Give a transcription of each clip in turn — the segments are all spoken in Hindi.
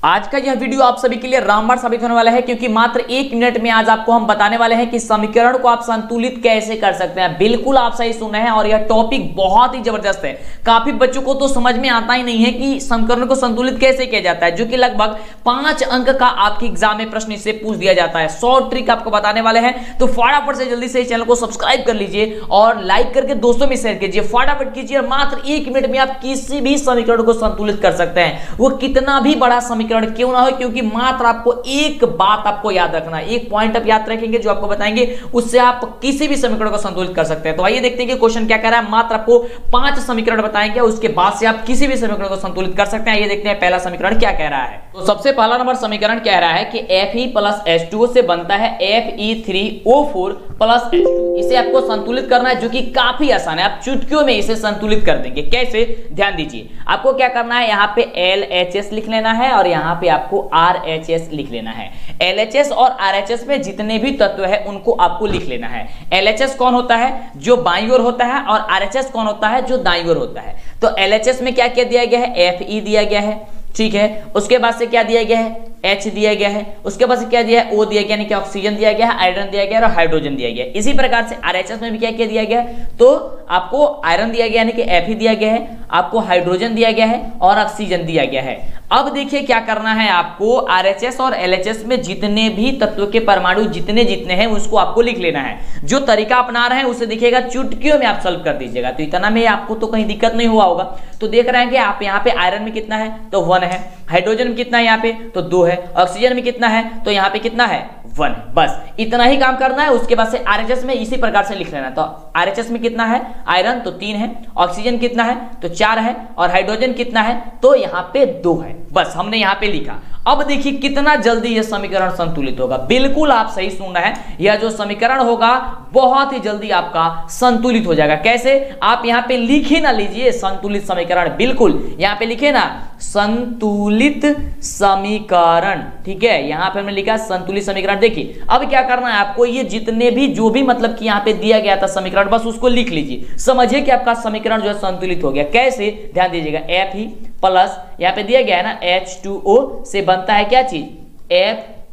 आज का यह वीडियो आप सभी के लिए रामबाण साबित होने वाला है, क्योंकि मात्र 1 मिनट में आज आपको हम बताने वाले हैं कि समीकरण को आप संतुलित कैसे कर सकते हैं। बिल्कुल आप सही सुन रहे हैं और यह टॉपिक बहुत ही जबरदस्त है। काफी बच्चों को तो समझ में आता ही नहीं है कि समीकरण को संतुलित कैसे किया जाता है, जो कि लगभग 5 अंक का आपके एग्जाम में प्रश्न इससे पूछ दिया जाता है। 100 ट्रिक आपको बताने वाले हैं, तो फटाफट से जल्दी से चैनल को सब्सक्राइब कर लीजिए और लाइक करके दोस्तों में शेयर कीजिए। फटाफट कीजिए, मात्र 1 मिनट में आप किसी भी समीकरण को संतुलित कर सकते हैं, वो कितना भी बड़ा समीकरण क्यों ना हो, क्योंकि मात्र आपको एक बात आपको याद रखना है, एक पॉइंट आप याद रखेंगे जो आपको बताएंगे, उससे आप किसी भी समीकरण को संतुलित कर सकते हैं। तो आइए देखते हैं कि क्वेश्चन क्या कह रहा है। मात्र आपको 5 समीकरण बताएंगे, उसके बाद से आप किसी भी समीकरण को संतुलित कर सकते हैं। आइए देखते हैं पहला समीकरण क्या कह रहा है। तो सबसे पहला नंबर समीकरण कह रहा है कि Fe प्लस H2O से बनता है Fe3O4 प्लस H2। इसे आपको संतुलित करना है, जो कि काफी आसान है। आप चुटकियों में इसे संतुलित कर देंगे। कैसे, ध्यान दीजिए। आपको क्या करना है, यहाँ पे LHS लिख लेना है और यहाँ पे आपको RHS लिख लेना है। LHS और RHS में जितने भी तत्व है उनको आपको लिख लेना है। LHS कौन होता है, जो बाईं ओर होता है, और RHS कौन होता है, जो दाईं ओर होता है। तो LHS में क्या क्या दिया गया है, Fe दिया गया है, ठीक है। उसके बाद से क्या दिया गया है, H दिया गया है। उसके बाद से क्या दिया है, O दिया गया, यानी कि ऑक्सीजन दिया गया है, आयरन दिया गया और हाइड्रोजन दिया गया है। इसी प्रकार से RHS में भी क्या क्या दिया गया है, तो आपको आयरन दिया गया यानी कि Fe दिया गया है, आपको हाइड्रोजन दिया गया है और ऑक्सीजन दिया गया है। अब देखिए क्या करना है आपको, RHS और LHS में जितने भी तत्व के परमाणु जितने हैं उसको आपको लिख लेना है। जो तरीका अपना रहे हैं उसे देखिएगा, चुटकियों में आप सॉल्व कर दीजिएगा। तो इतना में आपको तो कहीं दिक्कत नहीं हुआ होगा। तो देख रहे हैं कि आप यहाँ पे आयरन में कितना है, तो 1 है। हाइड्रोजन में कितना है यहाँ पे, तो 2 है। ऑक्सीजन में कितना है, तो यहाँ पे कितना है, 1। बस इतना ही काम करना है। उसके बाद से RHS में इसी प्रकार से लिख लेना है। तो RHS में कितना है, आयरन तो 3 है, ऑक्सीजन कितना है, तो 4 है, और हाइड्रोजन कितना है, तो यहाँ पे 2 है। बस हमने यहाँ पे लिखा। अब देखिए कितना जल्दी यह समीकरण संतुलित होगा। बिल्कुल आप सही सुन रहे हैं, यह जो समीकरण होगा बहुत ही जल्दी आपका संतुलित हो जाएगा। कैसे, आप यहाँ पे लिखे ना लीजिए संतुलित समीकरण, बिल्कुल यहाँ पे लिखे ना संतुलित समीकरण, ठीक है। यहाँ पे हमने लिखा संतुलित समीकरण। देखिए अब क्या करना है आपको, ये जितने भी जो भी मतलब कि यहाँ पे दिया गया था समीकरण, बस उसको लिख लीजिए। समझिए कि आपका समीकरण जो है संतुलित हो गया। कैसे, ध्यान दीजिएगा। Fe प्लस यहाँ पे दिया गया है ना H2O से बनता है क्या चीज,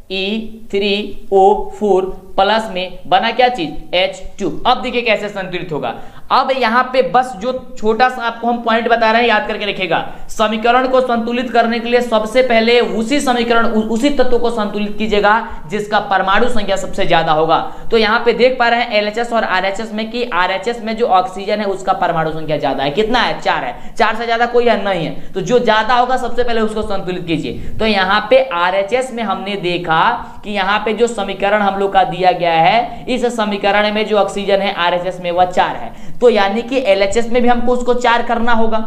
Fe3O4 प्लस में बना क्या चीज, H2। अब देखिए कैसे संतुलित होगा। अब यहाँ पे बस जो छोटा सा आपको हम पॉइंट बता रहे हैं, याद करके रखिएगा। समीकरण को संतुलित करने के लिए सबसे पहले उसी समीकरण उसी तत्व को संतुलित कीजिएगा जिसका परमाणु संख्या सबसे ज्यादा होगा। तो यहाँ पे देख पा रहे हैं LHS और RHS में कि RHS में जो ऑक्सीजन है उसका परमाणु संख्या ज्यादा है। कितना है, 4 है। 4 से ज्यादा कोई नहीं है, तो जो ज्यादा होगा सबसे पहले उसको संतुलित कीजिए। तो यहाँ पे RHS में हमने देखा कि यहाँ पे जो समीकरण हम लोग का दिया गया है, इस समीकरण में जो ऑक्सीजन है RHS में वह 4 है। तो यानी कि LHS में भी हमको उसको 4 करना होगा,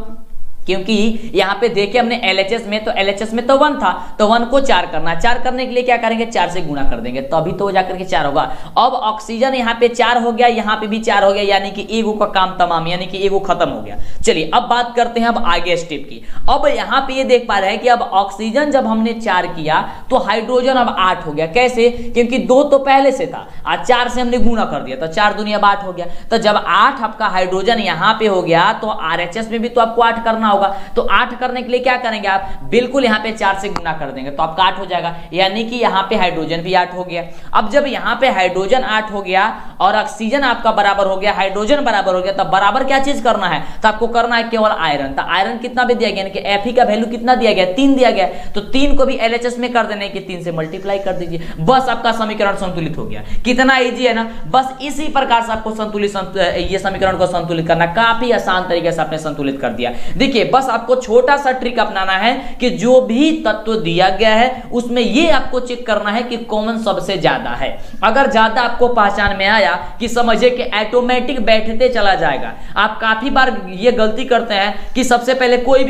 क्योंकि यहाँ पे देखे हमने LHS में, तो LHS में तो 1 था, तो 1 को 4 करना। 4 करने के लिए क्या करेंगे, 4 से गुणा कर देंगे, तो अभी तो जाकर के 4 होगा। अब ऑक्सीजन यहाँ पे 4 हो गया, यहाँ पे भी 4 हो गया, यानी कि एगो का काम तमाम, यानी कि एगो खत्म हो गया। चलिए अब बात करते हैं अब आगे स्टेप की। अब यहाँ पे ये देख पा रहे हैं कि अब ऑक्सीजन जब हमने 4 किया तो हाइड्रोजन अब 8 हो गया। कैसे, क्योंकि 2 तो पहले से था और 4 से हमने गुणा कर दिया, तो 4 दूनी अब 8 हो गया। तो जब 8 आपका हाइड्रोजन यहाँ पे हो गया, तो RHS में भी तो आपको 8 करना होगा। तो 8 करने के लिए क्या करेंगे आप, बिल्कुल यहाँ पे 4 से गुना कर देंगे, तो आपका 8 हो जाएगा, यानी कि यहाँ पे हाइड्रोजन भी 8 हो गया। अब जब यहाँ पे हाइड्रोजन 8 हो गया और ऑक्सीजन आपका बराबर हो गया, हाइड्रोजन बराबर हो गया, तब बराबर क्या चीज करना है, तो आपको करना है केवल आयरन। तो आयरन कितना भी दिया गया, यानी कि Fe का वैल्यू कितना दिया गया, 3 दिया गया, तो 3 को भी LHS में कर देने की 3 से मल्टीप्लाई कर दीजिए, बस आपका समीकरण संतुलित हो गया। कितना इजी है ना। बस इसी प्रकार से आपको संतुलित ये समीकरण को संतुलित करना, काफी आसान तरीके से आपने संतुलित कर दिया। देखिए बस आपको छोटा सा ट्रिक अपनाना है कि जो भी तत्व दिया गया है उसमें ये आपको चेक करना है कि कॉमन सबसे ज्यादा है। अगर ज्यादा आपको पहचान में आया कि समझिए कि ऑटोमेटिक बैठते चला जाएगा। आप काफी बार ये गलती करते हैं कि सबसे पहले कोई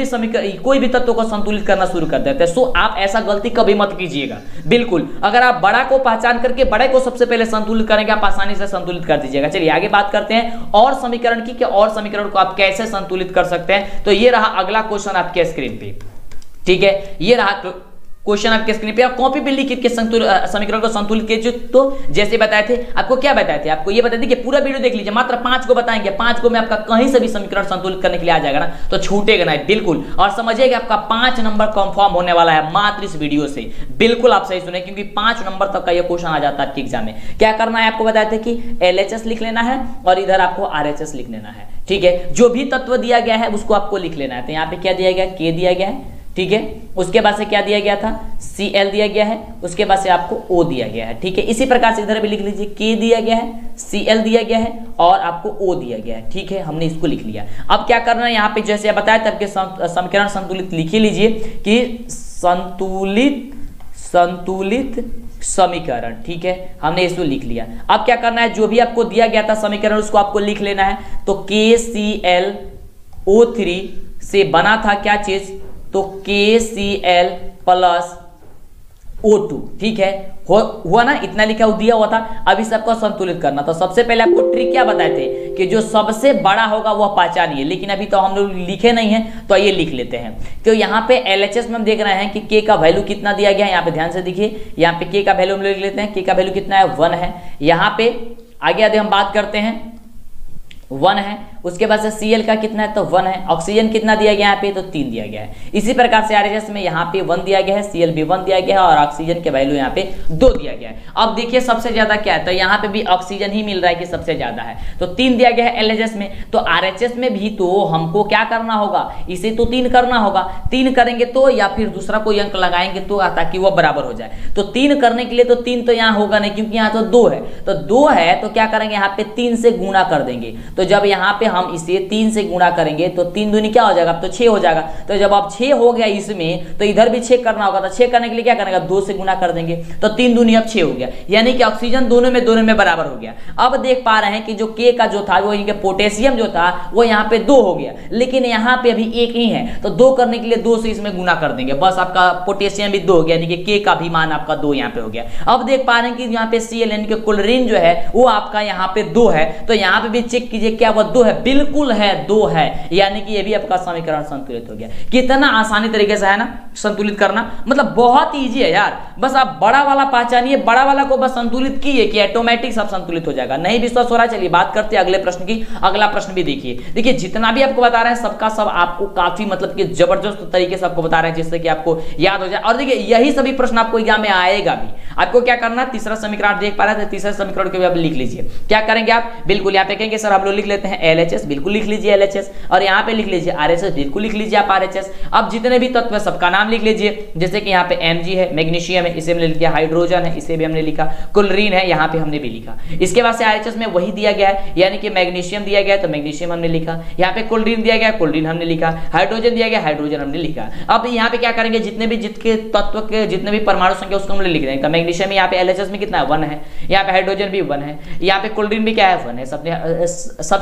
भी तत्व को संतुलित करना शुरू कर देते हैं। सो आप ऐसा गलती कभी मत कीजिएगा। बिल्कुल अगर आप बड़ा को पहचान करके बड़े को सबसे पहले संतुलित करेंगे, आप आसानी से संतुलित कर दीजिएगा। चलिए आगे बात करते हैं और समीकरण की, और समीकरण को आप कैसे संतुलित कर सकते हैं। तो ये रहा अगला क्वेश्चन आपके स्क्रीन पे, ठीक है। ये रहा क्वेश्चन आपके स्क्रीन पे, कॉपी पे लिख के समीकरण को संतुलित कीजिए। तो जैसे बताए थे आपको, क्या बताए थे आपको, ये बताए थे कि पूरा वीडियो देख लीजिए, मात्र 5 को बताएंगे, 5 को में आपका कहीं से भी समीकरण संतुलित करने के लिए आ जाएगा ना, तो छूटेगा ना बिल्कुल। और समझिएगा आपका 5 नंबर कंफर्म होने वाला है मात्र इस वीडियो से, बिल्कुल आप सही सुने, क्योंकि 5 नंबर तक का ये क्वेश्चन आ जाता है आपके एग्जाम में। क्या करना है आपको बताए थे कि LHS लिख लेना है और इधर आपको RHS लिख लेना है, ठीक है। जो भी तत्व दिया गया है उसको आपको लिख लेना है। तो यहाँ पे क्या दिया गया, K दिया गया है, ठीक है। उसके बाद से क्या दिया गया था, Cl दिया गया है, उसके बाद से आपको O दिया गया है, ठीक है। इसी प्रकार से इधर भी लिख लीजिए, K दिया गया है, Cl दिया गया है और आपको O दिया गया है, ठीक है। हमने इसको लिख लिया। अब क्या करना है, यहाँ पे जैसे बताया तब के समीकरण संतुलित लिख लीजिए कि संतुलित समीकरण, ठीक है। हमने इसको लिख लिया। अब क्या करना है, जो भी आपको दिया गया था समीकरण उसको आपको लिख लेना है। तो KClO3 से बना था क्या चीज, तो KCl प्लस O2, ठीक है। हुआ ना, इतना लिखा दिया हुआ था। अब इस सबको संतुलित करना। तो सबसे पहले आपको ट्रिक क्या बताए थे कि जो सबसे बड़ा होगा वह पहचानिए, लेकिन अभी तो हम लोग लिखे नहीं है, तो ये लिख लेते हैं। तो यहाँ पे LHS में हम देख रहे हैं कि K का वैल्यू कितना दिया गया है, यहाँ पे ध्यान से देखिए, यहाँ पे K का वैल्यू हम लोग लिख लेते हैं। K का वैल्यू कितना है, 1 है। यहाँ पे आगे आगे हम बात करते हैं, 1 है। उसके बाद से Cl का कितना है, तो 1 है। ऑक्सीजन कितना दिया गया यहाँ पे, तो 3 दिया गया है। इसी प्रकार से RHS में यहाँ पे 1 दिया गया है, Cl भी 1 दिया गया है और ऑक्सीजन के वैल्यू यहाँ पे 2 दिया गया है। अब देखिए सबसे ज्यादा क्या है, तो यहाँ पे भी ऑक्सीजन ही मिल रहा है कि सबसे ज्यादा है, तो 3 दिया गया है LHS में। तो RHS में भी तो हमको क्या करना होगा, इसे तो 3 करना होगा। 3 करेंगे तो, या फिर दूसरा कोई अंक लगाएंगे तो, ताकि वह बराबर हो जाए। तो 3 करने के लिए तो 3 तो यहाँ होगा नहीं, क्योंकि यहाँ तो 2 है। तो 2 है तो क्या करेंगे, यहाँ पे 3 से गुणा कर देंगे। तो जब यहाँ पे हम इसे 3 से गुणा करेंगे तो 3 दूनी क्या हो जाएगा, अब तो 6 हो जाएगा। तो जब आप 6 हो गया इसमें, तो इधर भी 6 करना होगा। तो 6 करने के लिए क्या करेंगे, 2 से गुणा कर देंगे। तो 3 दूनी अब 6 हो गया, यानी कि ऑक्सीजन दोनों में बराबर हो गया। अब देख पा रहे हैं कि जो K का जो था वो, पोटेशियम जो था वो यहाँ पे 2 हो गया, लेकिन यहाँ पे अभी 1 ही है। तो 2 करने के लिए 2 से इसमें गुणा कर देंगे, बस आपका पोटेशियम भी 2 हो गया, यानी कि K का भी मान आपका 2 यहाँ पे हो गया। अब देख पा रहे हैं कि यहाँ पे Cl यानी कि क्लोरीन जो है वो आपका यहाँ पे 2 है। तो यहाँ पे भी चेक कीजिए, क्या वो 2 है, बिल्कुल है, 2 है, यानी कि ये भी आपका समीकरण संतुलित हो गया। कितना आसानी तरीके से है ना संतुलित करना, मतलब बहुत इजी है यार। बस आप बड़ा वाला पहचानिए, बड़ा वाला को बस संतुलित किए कि ऑटोमेटिक सब संतुलित हो जाएगा। नहीं विश्वास हो रहा, चलिए बात करते हैं अगले प्रश्न की। अगला प्रश्न भी देखिए जितना भी आपको बता रहे हैं सबका सब आपको काफी मतलब कि जबरदस्त तरीके से आपको बता रहे हैं, जिससे कि आपको याद हो जाए। और देखिए यही सभी प्रश्न आपको एग्जाम में आएगा भी। आपको क्या करना, तीसरा समीकरण देख पा रहे थे, तीसरे समीकरण को भी आप लिख लीजिए। क्या करेंगे आप, बिल्कुल यहाँ पे कहेंगे सर हम लोग लिख लेते हैं LHS, बिल्कुल लिख लीजिए LHS, और यहाँ पे लिख लीजिए RHS, बिल्कुल लिख लीजिए आप RHS। अब जितने भी तत्व है सबका नाम लिख लीजिए, जैसे कि यहाँ पे Mg है, मैग्नीशियम है, इसे हमने लिखा, हाइड्रोजन है, इसे भी हमने लिखा, क्लोरीन है, यहाँ पे हमने भी लिखा। इसके बाद से RHS में वही दिया गया है, यानी कि मैग्नीशियम दिया गया है तो मैग्नीशियम हमने लिखा, यहाँ पे क्लोरीन दिया गया, क्लोरीन हमने लिखा, हाइड्रोजन दिया गया, हाइड्रोजन हमने लिखा। अब यहाँ पे क्या करेंगे, जितने भी तत्व के जितने भी परमाणु संख्या उसको हमने लिख देंगे। तो मैग्नीशियम यहाँ पे LHS में कितना है, 1 है, यहाँ पे हाइड्रोजन भी 1 है, यहाँ पे क्लोरीन भी क्या है, 1 है, सब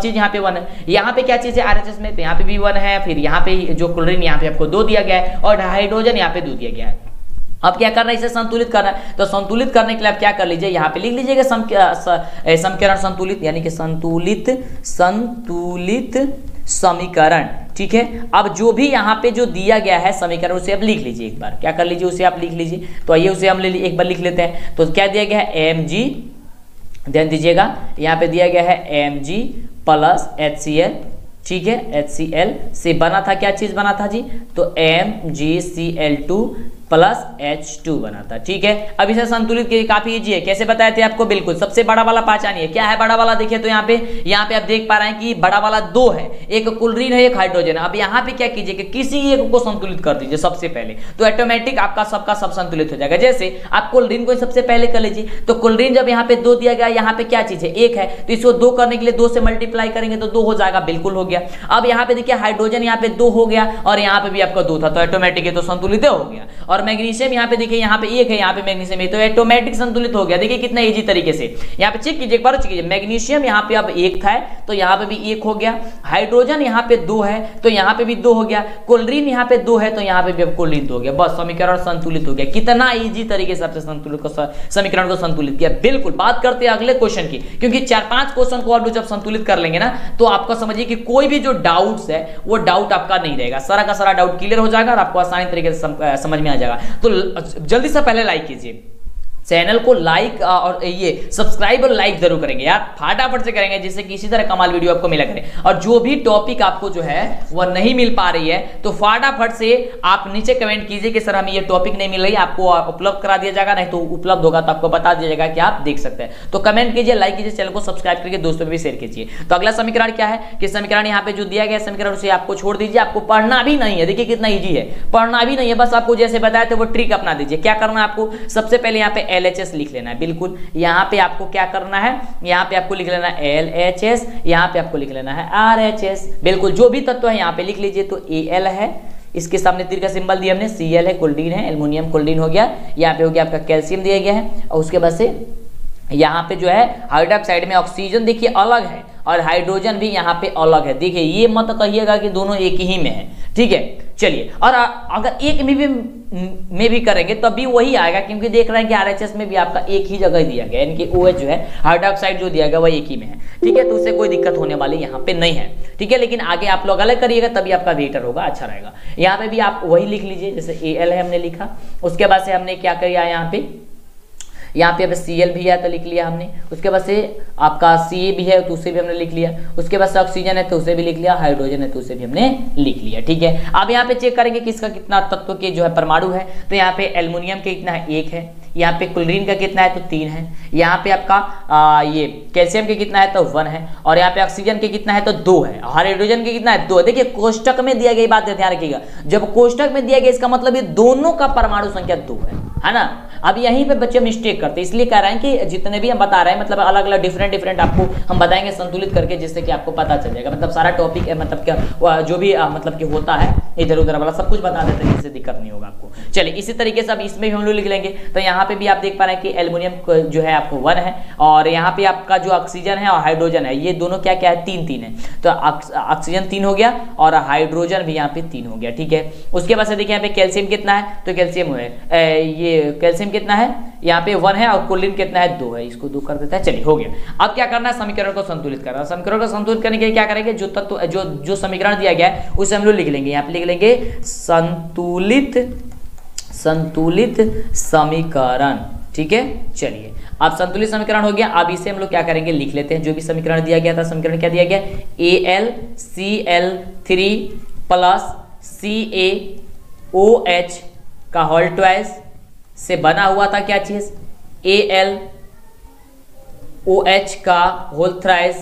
चीज यहाँ पे 1 है। यहाँ पे क्या चीज है RHS में, तो यहाँ पे भी 1 है, फिर यहाँ पे जो क्लोरीन यहाँ पे आपको 2 दिया गया है और हाइड्रोजन यहाँ पे 2 दिया गया है। अब क्या करना है, इसे संतुलित करना है। तो संतुलित करने के लिए आप क्या कर लीजिए, यहाँ पे लिख लीजिएगा समीकरण संतुलित, यानी कि संतुलित समीकरण, ठीक है। अब जो भी यहाँ पे जो दिया गया है समीकरण उसे आप लिख लीजिए, एक बार क्या कर लीजिए, उसे आप लिख लीजिए। तो आइए उसे हम एक बार लिख लेते हैं। तो क्या दिया गया है, Mg, ध्यान दीजिएगा यहाँ पे दिया गया है Mg प्लस HCl, ठीक है। HCl से बना था क्या चीज बना था जी, तो MgCl2 प्लस H2 बना था, ठीक है। अब इसे संतुलित के काफी इजी है, कैसे बताए थे आपको, बिल्कुल सबसे बड़ा वाला पहचानिए, क्या है बड़ा वाला, देखिए तो यहाँ पे आप देख पा रहे हैं कि बड़ा वाला 2 है, एक क्लोरीन है, एक हाइड्रोजन है। अब यहाँ पे क्या कीजिए कि किसी एक को संतुलित कर दीजिए सबसे पहले, तो ऑटोमेटिक आपका सबका सब संतुलित हो जाएगा। जैसे आप क्लोरीन को सबसे पहले कर लीजिए, तो क्लोरीन जब यहाँ पे 2 दिया गया, यहाँ पे क्या चीज है, 1 है, तो इसको 2 करने के लिए 2 से मल्टीप्लाई करेंगे तो 2 हो जाएगा, बिल्कुल हो गया। अब यहाँ पे देखिए हाइड्रोजन यहाँ पे 2 हो गया और यहाँ पे भी आपका 2 था, तो ऑटोमेटिक तो संतुलित हो गया। और मैग्नीशियम यहाँ पे देखिए, यहाँ पे 1 है, यहाँ पे मैग्नीशियम है, तो ऑटोमेटिक संतुलित हो गया। देखिए कितना इजी तरीके से, यहाँ पे चेक कीजिए, एक बार चेक कीजिए, मैग्नीशियम यहाँ पे अब 1 था तो यहाँ पे भी 1 हो गया, हाइड्रोजन यहाँ पे 2 है तो यहाँ पे भी 2 हो गया, क्लोरीन यहाँ पे 2 है तो यहाँ पे भी अब क्लोरीन 2 हो गया, बस समीकरण संतुलित हो गया। कितना इजी तरीके से आपसे संतुलित समीकरण को संतुलित किया। बिल्कुल बात करते हैं अगले क्वेश्चन की, क्योंकि 4-5 क्वेश्चन को आप जब संतुलित कर लेंगे ना, तो आपका समझिए कि कोई भी जो डाउट्स है वो डाउट आपका नहीं रहेगा, सारा का सारा डाउट क्लियर हो जाएगा और आपको आसानी तरीके से समझ में आ जाएगा। जाएगा। तो जल्दी से पहले लाइक कीजिए, चैनल को लाइक और ये सब्सक्राइब और लाइक जरूर करेंगे यार, फटाफट से करेंगे, जिससे कि इसी तरह कमाल वीडियो आपको मिला करे। और जो भी टॉपिक आपको जो है वह नहीं मिल पा रही है तो फटाफट से आप नीचे कमेंट कीजिए कि सर हमें ये टॉपिक नहीं मिल रही, आपको उपलब्ध करा दिया जाएगा, नहीं तो उपलब्ध होगा तो आपको बता दिया जाएगा कि आप देख सकते हैं। तो कमेंट कीजिए, लाइक कीजिए, चैनल को सब्सक्राइब करके दोस्तों में भी शेयर कीजिए। तो अगला समीकरण क्या है कि समीकरण यहाँ पे जो दिया गया समीकरण उसे आपको छोड़ दीजिए, आपको पढ़ना भी नहीं है। देखिए कितना ईजी है, पढ़ना भी नहीं है, बस आपको जैसे बताया था वो ट्रिक अपना दीजिए। क्या करना है आपको, सबसे पहले यहाँ पे LHS लिख लेना है। बिल्कुल यहाँ पे आपको क्या करना है, यहाँ पे आपको लिख लेना है LHS, यहाँ पे आपको लिख लेना है RHS। बिल्कुल जो भी तत्व है यहाँ पे लिख लीजिए। तो Al है, इसके सामने तीर का सिंबल दिया हमने, Cl है, क्लोरीन है, एल्युमिनियम क्लोरीन हो गया, यहाँ पे हो गया आपका कैल्शियम दिया गया है। और उसके बाद से यहाँ पे जो है हाइड्रोक्साइड में ऑक्सीजन देखिए अलग है और हाइड्रोजन भी यहाँ पे अलग है। देखिए ये मत कहिएगा कि दोनों एक ही में है, ठीक है। चलिए, और अगर एक में भी करेंगे तब भी वही आएगा, क्योंकि देख रहे हैं कि RHS में भी आपका एक ही जगह दिया गया है, यानी कि OH जो है हाइड्रोक्साइड जो दिया गया वह एक ही में है, ठीक है। तो उससे कोई दिक्कत होने वाली यहाँ पे नहीं है, ठीक है। लेकिन आगे आप लोग अलग करिएगा तभी आपका बेटर होगा, अच्छा रहेगा। यहाँ पे भी आप वही लिख लीजिए, जैसे Al है हमने लिखा, उसके बाद से हमने क्या किया यहाँ पे अब Cl भी है तो लिख लिया हमने, उसके बाद से आपका Ca भी है तो उसे भी हमने लिख लिया, उसके बाद से ऑक्सीजन है तो उसे भी लिख लिया, हाइड्रोजन है तो उसे भी हमने लिख लिया, ठीक है। अब यहाँ पे चेक करेंगे किसका कितना तत्व के जो है परमाणु है। तो यहाँ पे एल्युमिनियम के कितना है, 1 है, यहाँ पे क्लोरीन का कितना है तो 3 है, यहाँ पे आपका ये कैल्शियम के कितना है तो 1 है, और यहाँ पे ऑक्सीजन के कितना है तो 2 है, हाइड्रोजन के कितना है 2 है। देखिए कोष्टक में दिया गया, बात ध्यान रखिएगा, जब कोष्टक में दिया गया इसका मतलब ये दोनों का परमाणु संख्या 2 है ना। अब यहीं पे बच्चे मिस्टेक करते हैं, इसलिए कह रहे हैं कि जितने भी हम बता रहे हैं मतलब अलग अलग डिफरेंट आपको हम बताएंगे संतुलित करके, जिससे कि आपको पता चल जाएगा। मतलब सारा टॉपिक है, मतलब क्या जो भी मतलब कि होता है इधर उधर वाला सब कुछ बता देते हैं, जिससे दिक्कत नहीं होगा आपको। चलिए इसी तरीके से अब इसमें भी हम लोग लिख लेंगे। तो यहाँ पे भी आप देख पा रहे हैं कि एल्युमिनियम जो है आपको 1 है, और यहाँ पे आपका जो ऑक्सीजन है और हाइड्रोजन है ये दोनों क्या क्या है 3 है। तो ऑक्सीजन 3 हो गया और हाइड्रोजन भी यहाँ पे 3 हो गया, ठीक है। उसके बाद से देखिए यहाँ पे कैल्शियम कितना है, तो कैल्शियम है ये कैल्शियम कितना है यहाँ पे 1 है, और क्लोरीन कितना है 2 है, इसको 2 कर देता है। चलिए हो गया। अब क्या करना है, समीकरण को संतुलित करना है। समीकरण को संतुलित करने के लिए क्या करेंगे, जो तत्व जो समीकरण दिया गया है उसे हम लोग लिख लेंगे। यहाँ पे लिख लेंगे संतुलित समीकरण, ठीक है। चलिए अब संतुलित समीकरण हो गया। अब इसे हम लोग क्या करेंगे, लिख लेते हैं जो भी समीकरण दिया गया था। समीकरण क्या दिया गया, AlCl3 प्लस CaOH का होल ट्वाइस से बना हुआ था क्या चीज, AlOH का होल थ्राइस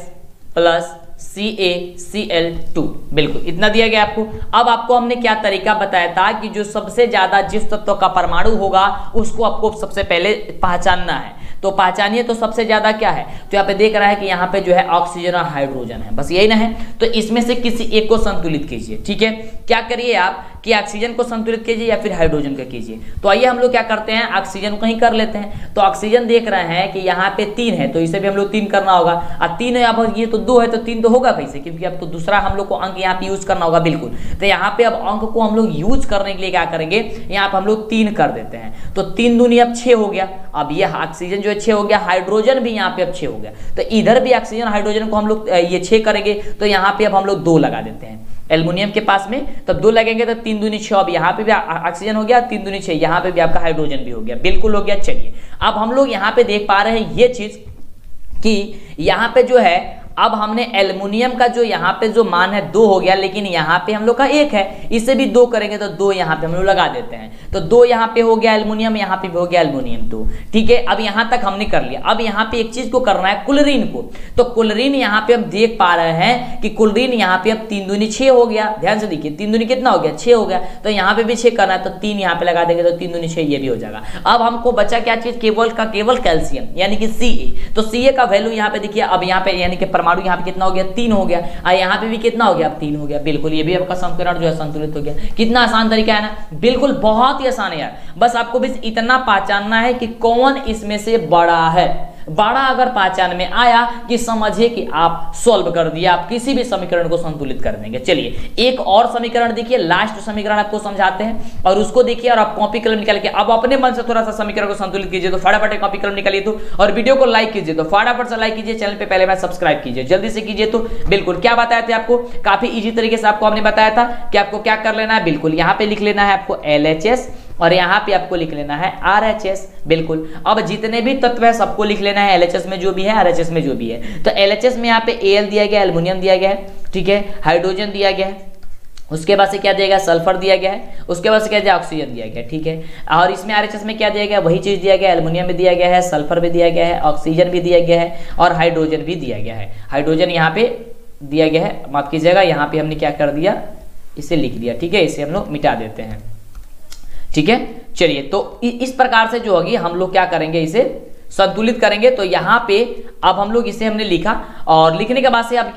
प्लस CaCl2। बिल्कुल इतना दिया गया आपको। अब आपको हमने क्या तरीका बताया था कि जो सबसे ज्यादा जिस तत्व का परमाणु होगा उसको आपको सबसे पहले पहचानना है। तो पहचानिए, तो सबसे ज्यादा क्या है, तो यहाँ पे देख रहा है कि यहाँ पे जो है ऑक्सीजन और हाइड्रोजन है, बस यही ना है। तो इसमें से किसी एक को संतुलित कीजिए, ठीक है। क्या करिए आप कि ऑक्सीजन को संतुलित कीजिए या फिर हाइड्रोजन को कीजिए। तो आइए हम लोग क्या करते हैं, ऑक्सीजन को ही कर लेते हैं। तो ऑक्सीजन देख रहे हैं कि यहाँ पे 3 है, तो इसे भी हम लोग 3 करना होगा। और 3 है, अब ये तो 2 है, तो 3 तो होगा कैसे, क्योंकि अब तो दूसरा हम लोग को अंक यहाँ पे यूज करना होगा। बिल्कुल, तो यहाँ पे अब अंक को हम लोग यूज करने के लिए क्या करेंगे, यहाँ पे हम लोग 3 कर देते हैं। तो 3 दूनी अब 6 हो गया। अब ये ऑक्सीजन जो है 6 हो गया, हाइड्रोजन भी यहाँ पे अब 6 हो गया। तो इधर भी ऑक्सीजन हाइड्रोजन को हम लोग ये 6 करेंगे, तो यहाँ पे अब हम लोग 2 लगा देते हैं एल्युमिनियम के पास में। तब 2 लगेंगे तो 3 दूनी 6, अब यहाँ पे भी ऑक्सीजन हो गया, 3 दूनी 6, यहाँ पे भी आपका हाइड्रोजन भी हो गया। बिल्कुल हो गया। चलिए अब हम लोग यहाँ पे देख पा रहे हैं ये चीज कि यहाँ पे जो है अब हमने एल्युमिनियम का जो यहाँ पे जो मान है 2 हो गया, लेकिन यहाँ पे हम लोग का 1 है, इससे भी 2 करेंगे तो 2 यहाँ पे हम लोग लगा देते हैं। तो 2 यहाँ पे हो गया एल्युमिनियम, यहाँ पे भी हो गया एल्युमिनियम 2, ठीक है। अब यहाँ तक हमने कर लिया। अब यहाँ पे एक चीज को करना है, क्लोरीन को। तो क्लोरीन यहाँ पे हम देख पा रहे हैं कि क्लोरीन यहाँ पे अब 3 दूनी 6 हो गया। ध्यान से देखिए 3 दूनी कितना हो गया, 6 हो गया। तो यहाँ पे भी 6 करना है, तो 3 यहाँ पे लगा देंगे तो 3 दूनी 6 ये भी हो जाएगा। अब हमको बचा क्या चीज, केवल कैल्शियम यानी कि Ca। तो Ca का वैल्यू यहाँ पे देखिए, अब यहाँ पे यानी कि परमाणु यहाँ पे कितना हो गया, 3 हो गया, और यहाँ पे भी कितना हो गया, अब 3 हो गया। बिल्कुल ये भी आपका समीकरण जो है संतुलित हो गया। कितना आसान तरीका है ना, बिल्कुल बहुत ही आसान है यार। बस आपको बस इतना पहचानना है कि कौन इसमें से बड़ा है। बड़ा अगर पहचान में आया कि समझिए कि आप सॉल्व कर दिया, आप किसी भी समीकरण को संतुलित कर देंगे। चलिए एक और समीकरण देखिए, लास्ट समीकरण आपको समझाते हैं और उसको देखिए, और आप कॉपी कलम निकाल के अब अपने मन से थोड़ा सा समीकरण को संतुलित कीजिए। तो फटाफट कॉपी कलम निकालिए तो, और वीडियो को लाइक कीजिए, तो फटाफट से लाइक कीजिए, चैनल पे पहले बार सब्सक्राइब कीजिए, जल्दी से कीजिए। तो बिल्कुल क्या बताए थे आपको, काफी इजी तरीके से आपको हमने बताया था कि आपको क्या कर लेना है। बिल्कुल यहाँ पे लिख लेना है आपको LHS, और यहाँ पे आपको लिख लेना है RHS। बिल्कुल, अब जितने भी तत्व है सबको लिख लेना है, LHS में जो भी है, RHS में जो भी है। तो LHS में यहाँ पे Al दिया गया है, एल्युमिनियम दिया गया है, ठीक है, हाइड्रोजन दिया गया है, उसके बाद से क्या दिया गया, सल्फर दिया गया है, उसके बाद से क्या दिया, ऑक्सीजन दिया गया है, ठीक है। और इसमें RHS में क्या दिया गया, वही चीज दिया गया है, एल्युमिनियम भी दिया गया है, सल्फर भी दिया गया है, ऑक्सीजन भी दिया गया है और हाइड्रोजन भी दिया गया है। हाइड्रोजन यहाँ पे दिया गया है, माफ कीजिएगा, यहाँ पे हमने क्या कर दिया, इसे लिख दिया, ठीक है, इसे हम लोग मिटा देते हैं, ठीक है। चलिए, तो इस प्रकार से जो होगी हम लोग क्या करेंगे, इसे संतुलित करेंगे। तो यहाँ पे अब हम लोग इसे हमने लिखा और लिखने के बाद से अब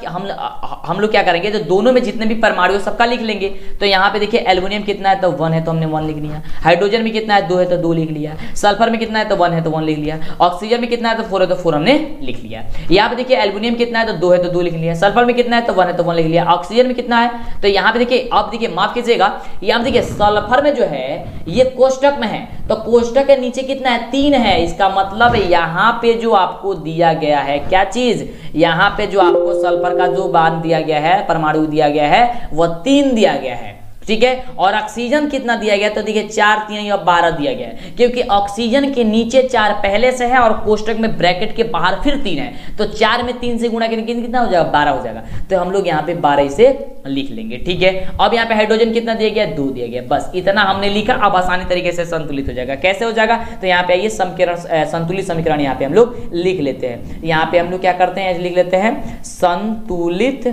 हम लोग क्या करेंगे, तो दोनों में जितने भी परमाणु सबका लिख लेंगे। तो यहाँ पे देखिए एल्युमिनियम कितना है, तो 1 है तो हमने 1 लिख लिया। हाइड्रोजन में कितना है, 2 है तो 2 लिख लिया। सल्फर में कितना है, तो 1 है तो 1 लिख लिया। ऑक्सीजन में कितना है, तो 4 है तो 4 हमने लिख लिया। यहाँ पे देखिए एल्युमिनियम कितना है, तो 2 है तो 2 लिख लिया। सल्फर में कितना है, तो 1 है तो 1 लिख लिया। ऑक्सीजन में कितना है, तो यहाँ पे देखिए, अब देखिए माफ कीजिएगा, यहाँ पे देखिए सल्फर में जो है ये कोष्टक में है, तो कोष्टक के नीचे कितना है, 3 है। इसका मतलब यहाँ पे जो आपको दिया गया है क्या चीज, यहाँ पे जो आपको सल्फर का जो बांध दिया गया है, परमाणु दिया गया है, वह 3 दिया गया है, ठीक है। और ऑक्सीजन कितना दिया गया, तो देखिए 4 3 या 12 दिया गया है, क्योंकि ऑक्सीजन के नीचे 4 पहले से है और कोष्टक में ब्रैकेट के बाहर फिर 3 है, तो 4 में 3 से गुणा करके कितना हो जाएगा, 12 हो जाएगा। तो हम लोग यहाँ पे 12 इसे लिख लेंगे, ठीक है। अब यहाँ पे हाइड्रोजन कितना दिया गया, 2 दिया गया, बस इतना हमने लिखा। अब आसानी तरीके से संतुलित हो जाएगा। कैसे हो जाएगा, तो यहाँ पे आइए संतुलित समीकरण यहाँ पे हम लोग लिख लेते हैं। यहाँ पे हम लोग क्या करते हैं, लिख लेते हैं संतुलित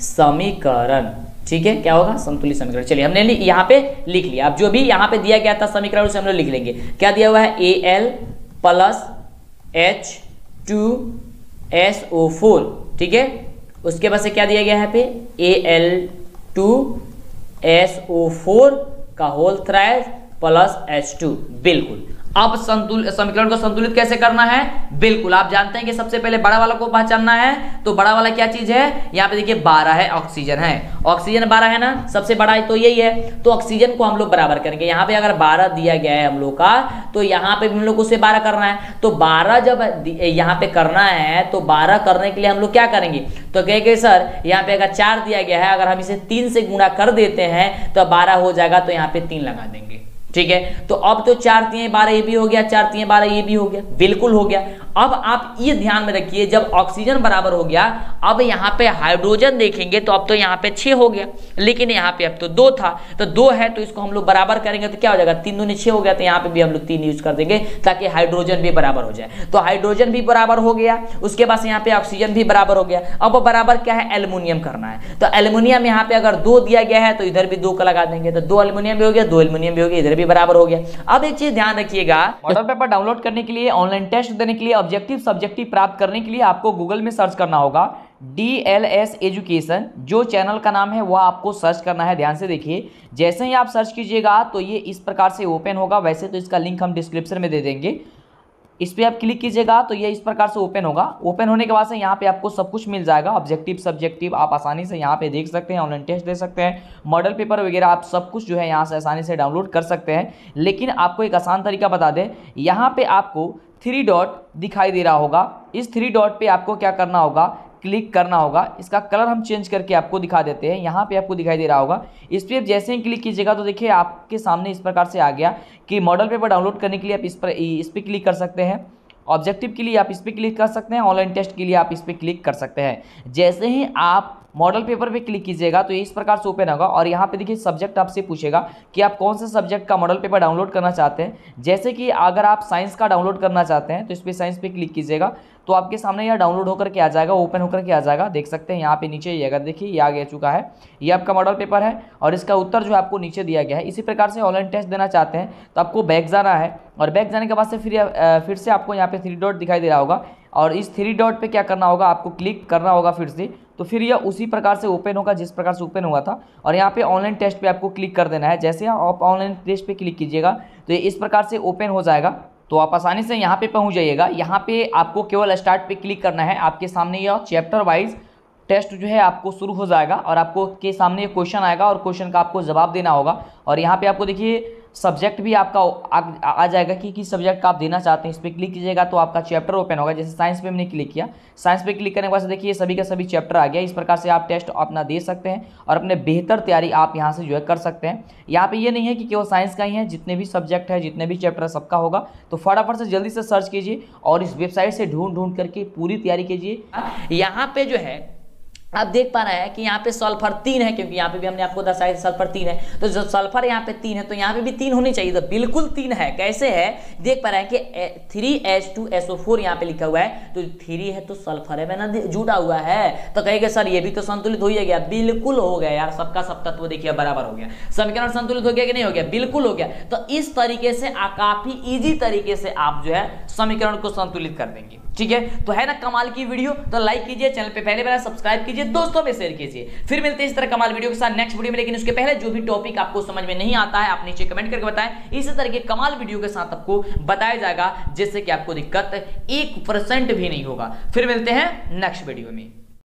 समीकरण, ठीक है। क्या होगा, संतुलित समीकरण। चलिए हमने यहाँ पे लिख लिया। अब जो भी यहाँ पे दिया गया था समीकरण उसे हम लोग लिख लेंगे। क्या दिया हुआ है, Al + H2SO4, ठीक है। उसके बाद से क्या दिया गया है पे, Al2SO4 का होल थ्राइस प्लस H2। बिल्कुल, अब समीकरण को संतुलित कैसे करना है, बिल्कुल आप जानते हैं कि सबसे पहले बड़ा वाला को पहचानना है। तो बड़ा वाला क्या चीज है, यहाँ पे देखिए 12 है, ऑक्सीजन है, ऑक्सीजन 12 है ना, सबसे बड़ा है तो यही है। तो ऑक्सीजन को हम लोग बराबर करेंगे। यहाँ पे अगर 12 दिया गया है हम लोग का, तो यहाँ पे भी हम लोग उसे 12 करना है। तो 12 जब यहाँ पे करना है, तो 12 करने के लिए हम लोग क्या करेंगे, तो कहेंगे सर यहाँ पे अगर 4 दिया गया है, अगर हम इसे 3 से गुणा कर देते हैं तो 12 हो जाएगा, तो यहाँ पे 3 लगा देंगे, ठीक है। तो अब तो 4 3 12 ये भी हो गया, 4 3 12 ये भी हो गया, बिल्कुल हो गया। अब आप ये ध्यान में रखिए, जब ऑक्सीजन बराबर हो गया, अब यहाँ पे हाइड्रोजन देखेंगे तो अब तो यहाँ पे 6 हो गया, लेकिन यहाँ पे अब तो 2 था, तो 2 है तो इसको हम लोग बराबर करेंगे तो क्या हो जाएगा, 3 दूनी 6 हो गया। तो यहाँ पे भी हम लोग 3 यूज कर देंगे ताकि हाइड्रोजन भी बराबर हो जाए। तो हाइड्रोजन भी बराबर हो गया, उसके बाद यहाँ पे ऑक्सीजन भी बराबर हो गया। अब बराबर क्या है, एल्युमिनियम करना है। तो एल्युमिनियम यहाँ पे अगर 2 दिया गया है तो इधर भी 2 का लगा देंगे, तो 2 एल्युमिनियम भी हो गया, 2 एल्युमिनियम भी हो गया, इधर भी बराबर हो गया। अब एक चीज ध्यान रखिएगा, मॉडल पेपर डाउनलोड करने के लिए, ऑनलाइन टेस्ट देने के लिए, ऑब्जेक्टिव सब्जेक्टिव प्राप्त करने के लिए आपको गूगल में सर्च करना होगा DLS एजुकेशन। जो चैनल का नाम है वह आपको सर्च करना है। ध्यान से देखिए, जैसे ही आप सर्च कीजिएगा तो ये इस प्रकार से ओपन होगा। वैसे तो इसका लिंक हम डिस्क्रिप्शन में दे देंगे, इस पर आप क्लिक कीजिएगा तो ये इस प्रकार से ओपन होगा। ओपन होने के बाद से यहाँ पे आपको सब कुछ मिल जाएगा, ऑब्जेक्टिव सब्जेक्टिव आप आसानी से यहाँ पे देख सकते हैं, ऑनलाइन टेस्ट दे सकते हैं, मॉडल पेपर वगैरह आप सब कुछ जो है यहाँ से आसानी से डाउनलोड कर सकते हैं। लेकिन आपको एक आसान तरीका बता दें, यहाँ पे आपको 3 डॉट दिखाई दे रहा होगा, इस 3 डॉट पे आपको क्या करना होगा, क्लिक करना होगा। इसका कलर हम चेंज करके आपको दिखा देते हैं। यहाँ पे आपको दिखाई दे रहा होगा, इस पर जैसे ही क्लिक कीजिएगा तो देखिए आपके सामने इस प्रकार से आ गया कि मॉडल पेपर डाउनलोड करने के लिए आप इस पर क्लिक कर सकते हैं, ऑब्जेक्टिव के लिए आप इस पर क्लिक कर सकते हैं, ऑनलाइन टेस्ट के लिए आप इस पर क्लिक कर सकते हैं। जैसे ही आप मॉडल पेपर पे क्लिक कीजिएगा तो ये इस प्रकार से ओपन होगा और यहाँ पे देखिए सब्जेक्ट आपसे पूछेगा कि आप कौन से सब्जेक्ट का मॉडल पेपर डाउनलोड करना चाहते हैं। जैसे कि अगर आप साइंस का डाउनलोड करना चाहते हैं तो इस पर साइंस पे क्लिक कीजिएगा तो आपके सामने यह डाउनलोड होकर के आ जाएगा, ओपन होकर के आ जाएगा। देख सकते हैं यहाँ पे नीचे ये अगर देखिए ये आ गया चुका है, ये आपका मॉडल पेपर है और इसका उत्तर जो आपको नीचे दिया गया है। इसी प्रकार से ऑनलाइन टेस्ट देना चाहते हैं तो आपको बैक जाना है और बैक जाने के बाद से फिर से आपको यहाँ पे 3 डॉट दिखाई दे रहा होगा और इस 3 डॉट पे क्या करना होगा, आपको क्लिक करना होगा फिर से, तो फिर यह उसी प्रकार से ओपन होगा जिस प्रकार से ओपन हुआ था। और यहाँ पे ऑनलाइन टेस्ट पे आपको क्लिक कर देना है। जैसे आप ऑनलाइन टेस्ट पे क्लिक कीजिएगा तो ये इस प्रकार से ओपन हो जाएगा, तो आप आसानी से यहाँ पे पहुँच जाइएगा। यहाँ पे आपको केवल स्टार्ट पे क्लिक करना है, आपके सामने यह चैप्टर वाइज टेस्ट जो है आपको शुरू हो जाएगा और आपको के सामने क्वेश्चन आएगा और क्वेश्चन का आपको जवाब देना होगा। और यहाँ पे आपको देखिए सब्जेक्ट भी आपका आ जाएगा कि किस सब्जेक्ट का आप देना चाहते हैं। इस पर क्लिक कीजिएगा तो आपका चैप्टर ओपन होगा। जैसे साइंस पे मैंने क्लिक किया, साइंस पे क्लिक करने के बाद देखिए सभी का सभी चैप्टर आ गया। इस प्रकार से आप टेस्ट अपना दे सकते हैं और अपने बेहतर तैयारी आप यहाँ से जो है कर सकते हैं। यहाँ पे ये नहीं है कि केवल साइंस का ही है, जितने भी सब्जेक्ट है, जितने भी चैप्टर है, सबका होगा। तो फटाफट से जल्दी से सर्च कीजिए और इस वेबसाइट से ढूंढ करके पूरी तैयारी कीजिए। यहाँ पे जो है आप देख पा रहे हैं कि यहाँ पे सल्फर 3 है, क्योंकि यहाँ पे भी हमने आपको दर्शाया सल्फर 3 है। तो जो सल्फर यहाँ पे 3 है तो यहाँ पे भी 3 होनी चाहिए, तो बिल्कुल 3 है। कैसे है देख पा रहे हैं कि 3H2SO4 यहाँ पे लिखा हुआ है, तो 3 है तो सल्फर है, मैंने जुड़ा हुआ है। तो कहेगा सर ये भी तो संतुलित हो ही गया। बिल्कुल हो गया यार, सबका सब तत्व देखिए बराबर हो गया। समीकरण संतुलित हो गया कि नहीं हो गया? बिल्कुल हो गया। तो इस तरीके से काफी इजी तरीके से आप जो है समीकरण को संतुलित कर देंगे। ठीक है, तो है ना कमाल की वीडियो? तो लाइक कीजिए, चैनल पे पहले बार सब्सक्राइब कीजिए, दोस्तों में शेयर कीजिए। फिर मिलते हैं इस तरह कमाल वीडियो के साथ नेक्स्ट वीडियो में। लेकिन उसके पहले जो भी टॉपिक आपको समझ में नहीं आता है आप नीचे कमेंट करके बताएं, इसी तरह के कमाल वीडियो के साथ आपको बताया जाएगा, जिससे कि आपको दिक्कत 1% भी नहीं होगा। फिर मिलते हैं नेक्स्ट वीडियो में।